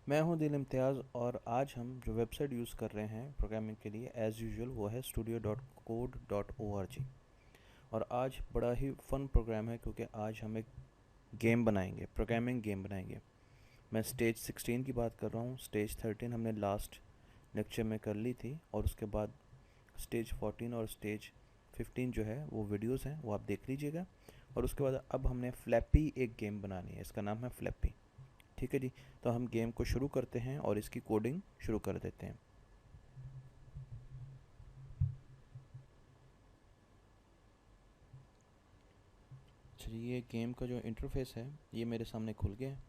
मैं हूं दिल इम्तियाज़ और आज हम जो वेबसाइट यूज़ कर रहे हैं प्रोग्रामिंग के लिए एज़ यूजुअल वो है studio.code.org। और आज बड़ा ही फ़न प्रोग्राम है क्योंकि आज हम एक गेम बनाएंगे, प्रोग्रामिंग गेम बनाएंगे। मैं स्टेज 16 की बात कर रहा हूँ। स्टेज 13 हमने लास्ट लेक्चर में कर ली थी और उसके बाद स्टेज 14 और स्टेज 15 जो है वो वीडियोस हैं, वो आप देख लीजिएगा। और उसके बाद अब हमने फ्लैपी एक गेम बनानी है, इसका नाम है फ्लैपी। ठीक है जी, तो हम गेम को शुरू करते हैं और इसकी कोडिंग शुरू कर देते हैं। चलिए, ये गेम का जो इंटरफेस है ये मेरे सामने खुल गया है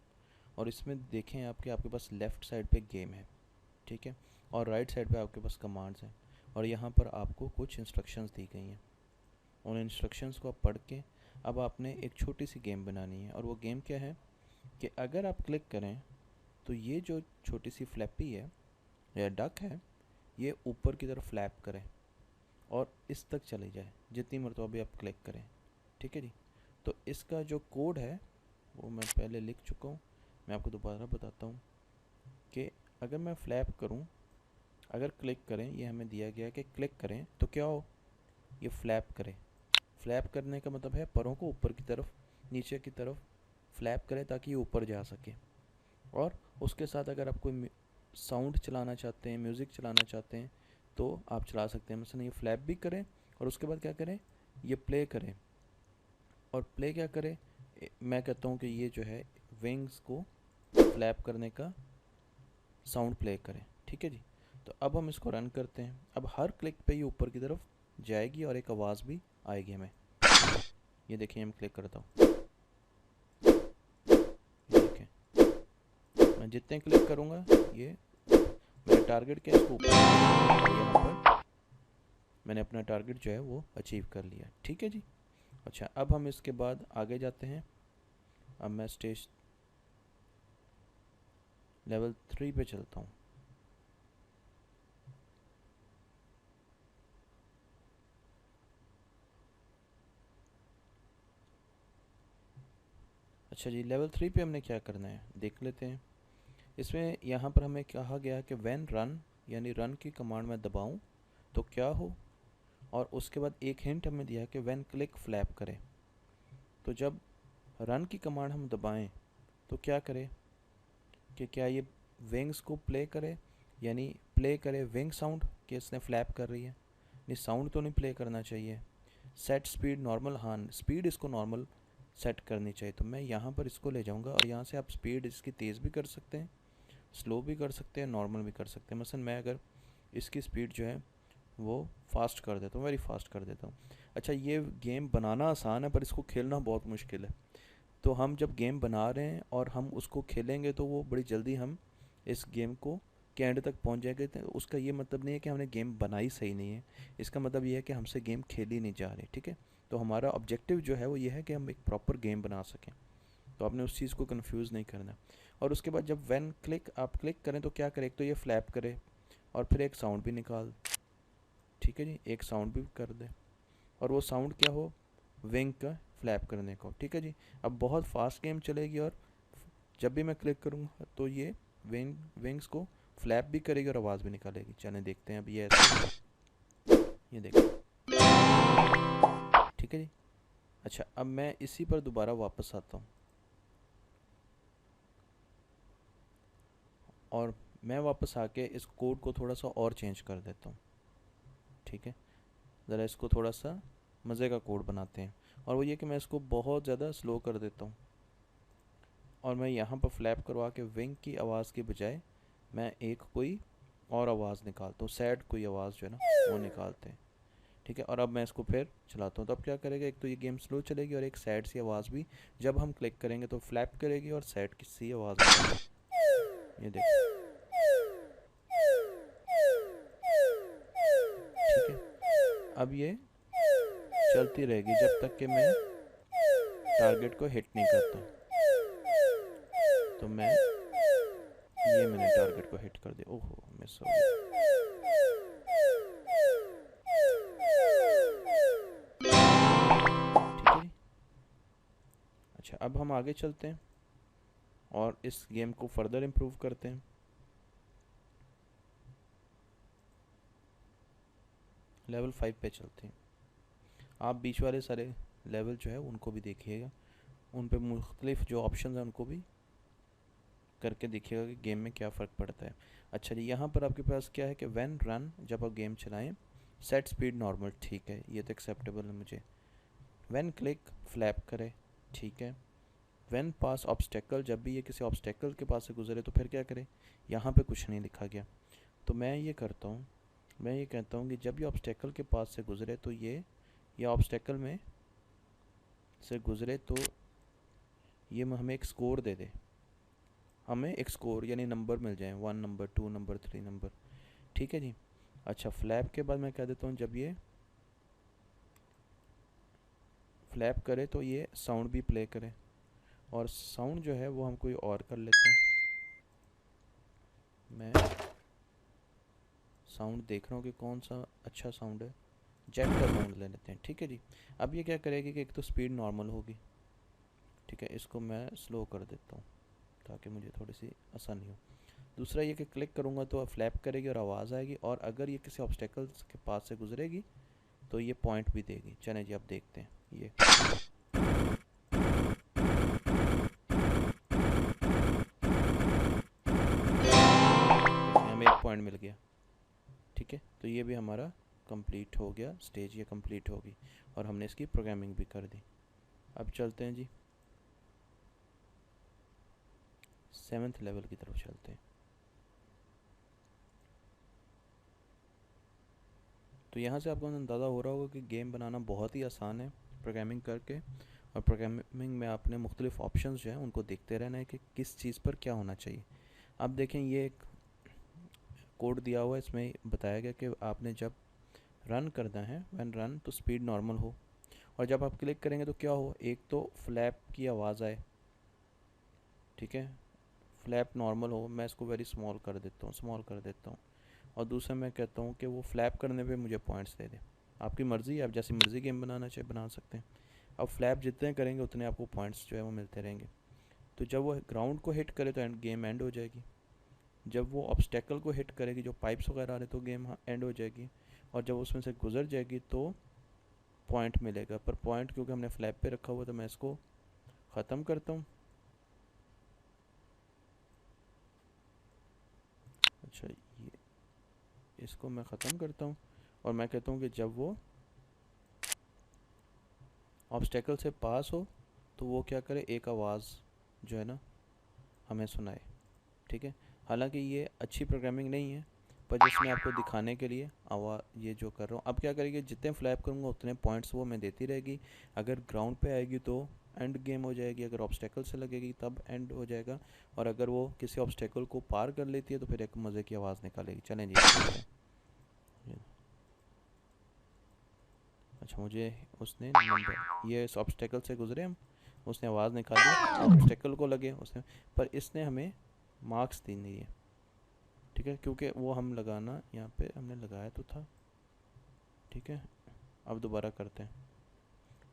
और इसमें देखें आपके पास लेफ़्ट साइड पे गेम है, ठीक है, और राइट साइड पे आपके पास कमांड्स हैं और यहाँ पर आपको कुछ इंस्ट्रक्शंस दी गई हैं। उन इंस्ट्रक्शंस को आप पढ़ के अब आपने एक छोटी सी गेम बनानी है। और वो गेम क्या है कि अगर आप क्लिक करें तो ये जो छोटी सी फ्लैपी है या डक है, ये ऊपर की तरफ फ्लैप करे और इस तक चली जाए जितनी मरतबा भी आप क्लिक करें। ठीक है जी, तो इसका जो कोड है वो मैं पहले लिख चुका हूँ, मैं आपको दोबारा बताता हूँ कि अगर मैं फ्लैप करूँ, अगर क्लिक करें, ये हमें दिया गया है कि क्लिक करें तो क्या हो, ये फ्लैप करे। फ्लैप करने का मतलब है परों को ऊपर की तरफ, नीचे की तरफ फ्लैप करें ताकि ये ऊपर जा सके। और उसके साथ अगर आप कोई साउंड चलाना चाहते हैं, म्यूज़िक चलाना चाहते हैं तो आप चला सकते हैं। मसलन ये फ्लैप भी करें और उसके बाद क्या करें, ये प्ले करें। और प्ले क्या करें, मैं कहता हूँ कि ये जो है विंग्स को फ्लैप करने का साउंड प्ले करें। ठीक है जी, तो अब हम इसको रन करते हैं। अब हर क्लिक पे ये ऊपर की तरफ जाएगी और एक आवाज़ भी आएगी हमें। ये देखिए, मैं क्लिक करता हूँ, देखें मैं जितने क्लिक करूँगा ये मेरा टारगेट क्या है, इसको ऊपर। यहाँ पर मैंने अपना टारगेट जो है वो अचीव कर लिया। ठीक है जी। अच्छा, अब हम इसके बाद आगे जाते हैं। अब मैं स्टेज लेवल 3 पे चलता हूँ। अच्छा जी, लेवल 3 पे हमने क्या करना है देख लेते हैं। इसमें यहाँ पर हमें कहा गया कि व्हेन रन, यानी रन की कमांड में दबाऊँ तो क्या हो, और उसके बाद एक हिंट हमें दिया है कि व्हेन क्लिक फ्लैप करें। तो जब रन की कमांड हम दबाएं तो क्या करे कि क्या ये विंग्स को प्ले करे, यानी प्ले करे विंग साउंड कि इसने फ्लैप कर रही है। नहीं, साउंड तो नहीं प्ले करना चाहिए। सेट स्पीड नॉर्मल, हाँ स्पीड इसको नॉर्मल सेट करनी चाहिए। तो मैं यहाँ पर इसको ले जाऊँगा और यहाँ से आप स्पीड इसकी तेज़ भी कर सकते हैं, स्लो भी कर सकते हैं, नॉर्मल भी कर सकते हैं। मसलन मैं अगर इसकी स्पीड जो है वो फास्ट कर देता हूँ, वेरी फास्ट कर देता हूँ। अच्छा, ये गेम बनाना आसान है पर इसको खेलना बहुत मुश्किल है। तो हम जब गेम बना रहे हैं और हम उसको खेलेंगे तो वो बड़ी जल्दी हम इस गेम को के एंड तक पहुंच जाएंगे। तो उसका ये मतलब नहीं है कि हमने गेम बनाई सही नहीं है, इसका मतलब ये है कि हमसे गेम खेली नहीं जा रही। ठीक है, तो हमारा ऑब्जेक्टिव जो है वो ये है कि हम एक प्रॉपर गेम बना सकें। तो आपने उस चीज़ को कंफ्यूज नहीं करना। और उसके बाद जब व्हेन क्लिक आप क्लिक करें तो क्या करें, एक तो ये फ्लैप करे और फिर एक साउंड भी निकाल। ठीक है जी, एक साउंड भी कर दे और वो साउंड क्या हो, विंग का फ्लैप करने को। ठीक है जी, अब बहुत फास्ट गेम चलेगी और जब भी मैं क्लिक करूँगा तो ये विंग्स को फ्लैप भी करेगी और आवाज़ भी निकालेगी। चलें देखते हैं अब ये ऐसे, ये देखिए। ठीक है जी। अच्छा, अब मैं इसी पर दोबारा वापस आता हूँ और मैं वापस आके इस कोड को थोड़ा सा और चेंज कर देता हूँ। ठीक है, ज़रा इसको थोड़ा सा मज़े का कोड बनाते हैं। और वो ये कि मैं इसको बहुत ज़्यादा स्लो कर देता हूँ और मैं यहाँ पर फ्लैप करवा के विंग की आवाज़ के बजाय मैं एक कोई और आवाज़ निकालता हूँ, सैड कोई आवाज़ जो है ना वो निकालते हैं। ठीक है, और अब मैं इसको फिर चलाता हूँ तो अब क्या करेगा, एक तो ये गेम स्लो चलेगी और एक सैड सी आवाज़ भी जब हम क्लिक करेंगे तो फ्लैप करेगी और सैड की सी आवाज़ भी। ये देखो, ठीक है। अब ये चलती रहेगी जब तक कि मैं टारगेट को हिट नहीं करता। तो मैंने टारगेट को हिट कर दिया, ओहो मिस हो गया। ठीक है जी। अच्छा, अब हम आगे चलते हैं और इस गेम को फर्दर इम्प्रूव करते हैं। लेवल 5 पे चलते हैं। आप बीच वाले सारे लेवल जो है उनको भी देखिएगा, उन पे मुख्तलिफ जो ऑप्शन हैं उनको भी करके देखिएगा कि गेम में क्या फ़र्क पड़ता है। अच्छा जी, यहाँ पर आपके पास क्या है कि व्हेन रन, जब आप गेम चलाएं, सेट स्पीड नॉर्मल, ठीक है, ये तो एक्सेप्टेबल है मुझे। व्हेन क्लिक, फ्लैप करे, ठीक है। व्हेन पास ऑब्स्टेकल, जब भी ये किसी ऑब्स्टेकल के पास से गुजरे तो फिर क्या करे, यहाँ पे कुछ नहीं लिखा गया। तो मैं ये करता हूँ, मैं ये कहता हूँ कि जब ये ऑब्स्टेकल के पास से गुजरे तो ये ऑब्स्टेकल में से गुजरे तो ये हमें एक स्कोर दे दे, हमें एक स्कोर यानी नंबर मिल जाए, 1 नंबर, 2 नंबर, 3 नंबर, ठीक है जी। अच्छा, फ्लैप के बाद मैं कह देता हूँ जब ये फ्लैप करे तो ये साउंड भी प्ले करे, और साउंड जो है वो हम कोई और कर लेते हैं। मैं साउंड देख रहा हूँ कि कौन सा अच्छा साउंड है, जेट का साउंड ले लेते हैं, ठीक है जी। अब ये क्या करेगी कि एक तो स्पीड नॉर्मल होगी, ठीक है, इसको मैं स्लो कर देता हूँ ताकि मुझे थोड़ी सी आसानी हो। दूसरा ये कि क्लिक करूँगा तो फ्लैप करेगी और आवाज़ आएगी, और अगर ये किसी ऑब्स्टेकल्स के पास से गुजरेगी तो ये पॉइंट भी देगी। चलें जी, अब देखते हैं। ये हमें एक पॉइंट मिल गया, ठीक है। तो ये भी हमारा कंप्लीट हो गया, स्टेज ये कंप्लीट होगी और हमने इसकी प्रोग्रामिंग भी कर दी। अब चलते हैं जी 7th लेवल की तरफ चलते हैं। तो यहाँ से आपको अंदाज़ा हो रहा होगा कि गेम बनाना बहुत ही आसान है प्रोग्रामिंग करके, और प्रोग्रामिंग में आपने मुख्तलिफ ऑप्शंस जो हैं उनको देखते रहना है कि किस चीज़ पर क्या होना चाहिए। अब देखें, ये एक कोड दिया हुआ है, इसमें बताया गया कि आपने जब रन करना है, व्हेन रन, तो स्पीड नॉर्मल हो, और जब आप क्लिक करेंगे तो क्या हो, एक तो फ्लैप की आवाज़ आए, ठीक है, फ्लैप नॉर्मल हो, मैं इसको वेरी स्मॉल कर देता हूँ, स्मॉल कर देता हूँ, और दूसरा मैं कहता हूँ कि वो फ्लैप करने पे मुझे पॉइंट्स दे दे। आपकी मर्ज़ी है, आप जैसी मर्ज़ी गेम बनाना चाहे बना सकते हैं। अब फ्लैप जितने करेंगे उतने आपको पॉइंट्स जो है वो मिलते रहेंगे। तो जब वो ग्राउंड को हिट करे तो गेम एंड हो जाएगी, जब वो ऑब्स्टेकल को हिट करेगी, जो पाइप्स वगैरह आ रहे, तो गेम एंड हो जाएगी, और जब उसमें से गुजर जाएगी तो पॉइंट मिलेगा। पर पॉइंट क्योंकि हमने फ्लैप पे रखा हुआ तो मैं इसको ख़त्म करता हूँ। अच्छा, ये इसको मैं ख़त्म करता हूँ, और मैं कहता हूँ कि जब वो ऑब्स्टेकल से पास हो तो वो क्या करे, एक आवाज़ जो है ना हमें सुनाए, ठीक है। हालांकि ये अच्छी प्रोग्रामिंग नहीं है, पर जिसमें आपको दिखाने के लिए आवाज़ ये जो कर रहा हूँ। अब क्या करेगी, जितने फ्लैप करूँगा उतने पॉइंट्स वो मैं देती रहेगी। अगर ग्राउंड पे आएगी तो एंड गेम हो जाएगी, अगर ऑब्स्टेकल से लगेगी तब एंड हो जाएगा, और अगर वो किसी ऑब्स्टेकल को पार कर लेती है तो फिर एक मज़े की आवाज़ निकालेगी। चलें जी, अच्छा, मुझे उसने नंबर, ये इस ऑब्स्टेकल से गुजरे हम, उसने आवाज़ निकाली, ऑब्स्टेकल को लगे उसने, पर इसने हमें मार्क्स दी नहीं है, ठीक है, क्योंकि वो हम लगाना यहाँ पे हमने लगाया तो था, ठीक है। अब दोबारा करते हैं,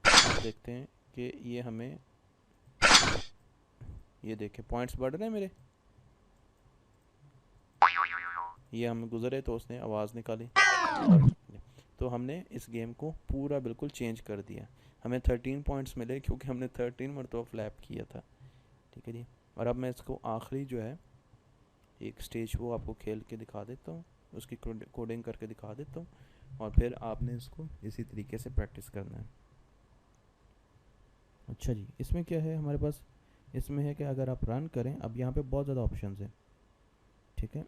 अब देखते हैं कि ये हमें, ये देखें पॉइंट्स बढ़ रहे हैं मेरे, ये हम गुजरे तो उसने आवाज़ निकाली, और तो हमने इस गेम को पूरा बिल्कुल चेंज कर दिया। हमें 13 पॉइंट्स मिले क्योंकि हमने 13 मरतबा फ्लैप किया था, ठीक है जी। और अब मैं इसको आखिरी जो है एक स्टेज वो आपको खेल के दिखा देता हूँ, उसकी कोडिंग करके दिखा देता हूँ, और फिर आपने इसको इसी तरीके से प्रैक्टिस करना है। अच्छा जी, इसमें क्या है हमारे पास, इसमें है कि अगर आप रन करें, अब यहाँ पे बहुत ज़्यादा ऑप्शंस हैं, ठीक है।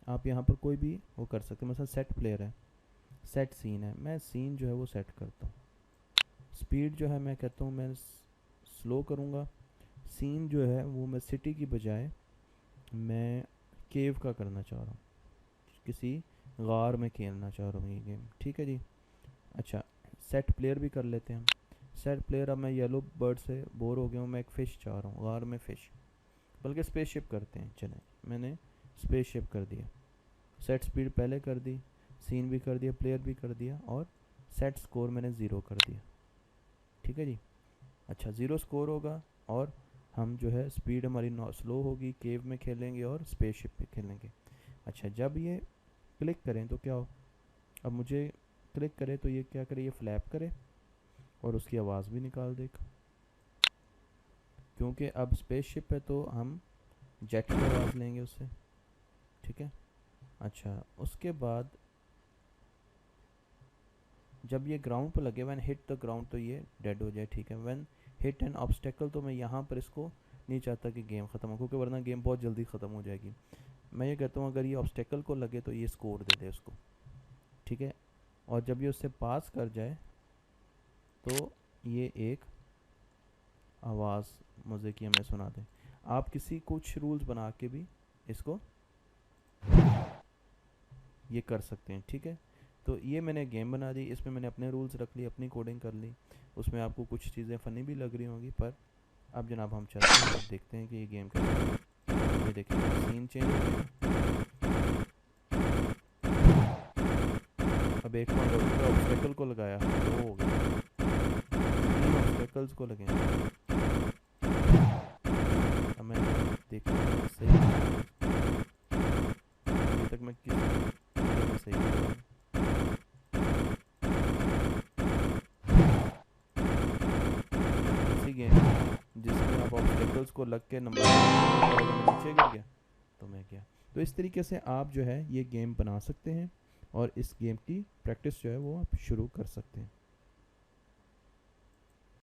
आप यहाँ पर कोई भी वो कर सकते हैं, मतलब सेट प्लेयर है, सेट सीन है, मैं सीन जो है वो सेट करता हूँ। स्पीड जो है मैं कहता हूँ मैं स्लो करूँगा। सीन जो है वो मैं सिटी की बजाय मैं केव का करना चाह रहा हूँ, किसी गार में खेलना चाह रहा हूँ ये गेम, ठीक है जी। अच्छा, सेट प्लेयर भी कर लेते हैं हम। सेट प्लेयर, अब मैं येलो बर्ड से बोर हो गया हूँ, मैं एक फ़िश चाह रहा हूँ, गार में फ़िश, बल्कि स्पेसशिप करते हैं, चलें, मैंने स्पेसशिप कर दिया। सेट स्पीड पहले कर दी, सीन भी कर दिया, प्लेयर भी कर दिया, और सेट स्कोर मैंने ज़ीरो कर दिया, ठीक है जी। अच्छा, ज़ीरो स्कोर होगा और हम जो है स्पीड हमारी स्लो होगी, केव में खेलेंगे और स्पेसशिप पे खेलेंगे। अच्छा, जब ये क्लिक करें तो क्या हो, अब मुझे क्लिक करे तो ये क्या करे, ये फ्लैप करे और उसकी आवाज़ भी निकाल देगा, क्योंकि अब स्पेसशिप है तो हम जेट की आवाज़ लेंगे उससे। ठीक है। अच्छा, उसके बाद जब ये ग्राउंड पर लगे, व्हेन हिट द ग्राउंड, तो ये डेड हो जाए। ठीक है। व्हेन हिट एन ऑब्स्टेकल, तो मैं यहाँ पर इसको नहीं चाहता कि गेम ख़त्म हो, क्योंकि वरना गेम बहुत जल्दी ख़त्म हो जाएगी। मैं ये कहता हूँ अगर ये ऑब्स्टेकल को लगे तो ये स्कोर दे दे उसको। ठीक है। और जब ये उससे पास कर जाए तो ये एक आवाज़ मज़े की हमें सुना दे। आप किसी कुछ रूल्स बना के भी इसको ये कर सकते हैं। ठीक है। तो ये मैंने गेम बना दी, इसमें मैंने अपने रूल्स रख लिए, अपनी कोडिंग कर ली। उसमें आपको कुछ चीज़ें फ़नी भी लग रही होंगी, पर अब जनाब हम चलते हैं, अब देखते हैं कि ये गेम कैसे है। ये देखिए सीन चेंज हो गया। अब एक ऑब्स्टेकल को लगाया, वो हो गया, 3 ऑब्स्टेकल्स को लगे। अब मैं देखता हूँ सही, अभी तक मैं किस में सही कर रहा हूँ। ऐसी गेम जिसमें आप ऑब्स्टेकल्स को लग के नंबर नीचे गिर गया तो मैं क्या। तो इस तरीके से आप जो है ये गेम बना सकते हैं और इस गेम की प्रैक्टिस जो है वो आप शुरू कर सकते हैं।